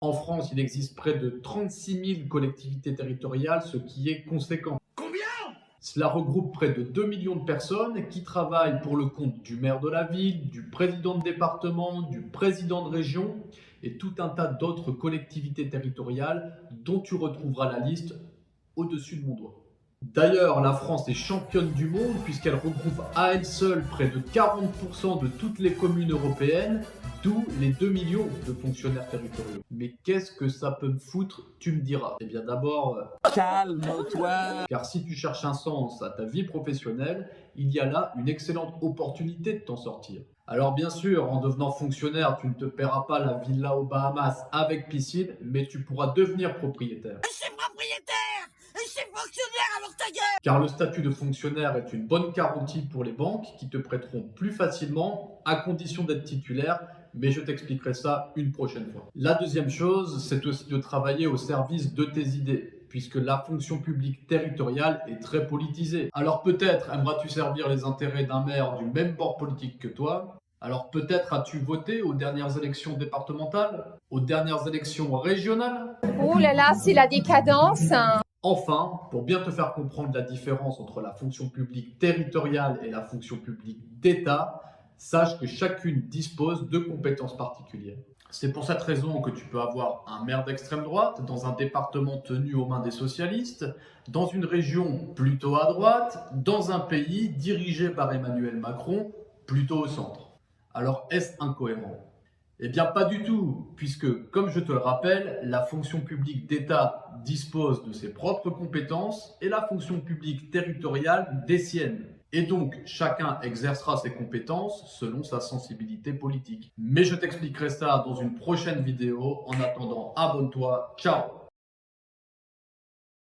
En France, il existe près de 36 000 collectivités territoriales, ce qui est conséquent. Cela regroupe près de 2 millions de personnes qui travaillent pour le compte du maire de la ville, du président de département, du président de région et tout un tas d'autres collectivités territoriales dont tu retrouveras la liste au-dessus de mon doigt. D'ailleurs, la France est championne du monde puisqu'elle regroupe à elle seule près de 40% de toutes les communes européennes, d'où les 2 millions de fonctionnaires territoriaux. Mais qu'est-ce que ça peut me foutre, tu me diras? Eh bien d'abord, Calme-toi. car si tu cherches un sens à ta vie professionnelle, il y a là une excellente opportunité de t'en sortir. Alors bien sûr, en devenant fonctionnaire, tu ne te paieras pas la villa aux Bahamas avec piscine, mais tu pourras devenir propriétaire. Je suis propriétaire et je suis fonctionnaire, alors ta gueule. Car le statut de fonctionnaire est une bonne garantie pour les banques qui te prêteront plus facilement à condition d'être titulaire, mais je t'expliquerai ça une prochaine fois. La deuxième chose, c'est aussi de travailler au service de tes idées, puisque la fonction publique territoriale est très politisée. Alors peut-être aimeras-tu servir les intérêts d'un maire du même bord politique que toi. Alors peut-être as-tu voté aux dernières élections départementales, aux dernières élections régionales. Oh là là, c'est la décadence. Enfin, pour bien te faire comprendre la différence entre la fonction publique territoriale et la fonction publique d'État, sache que chacune dispose de compétences particulières. C'est pour cette raison que tu peux avoir un maire d'extrême droite dans un département tenu aux mains des socialistes, dans une région plutôt à droite, dans un pays dirigé par Emmanuel Macron plutôt au centre. Alors est-ce incohérent? Eh bien pas du tout, puisque, comme je te le rappelle, la fonction publique d'État dispose de ses propres compétences et la fonction publique territoriale des siennes. Et donc, chacun exercera ses compétences selon sa sensibilité politique. Mais je t'expliquerai ça dans une prochaine vidéo. En attendant, abonne-toi. Ciao!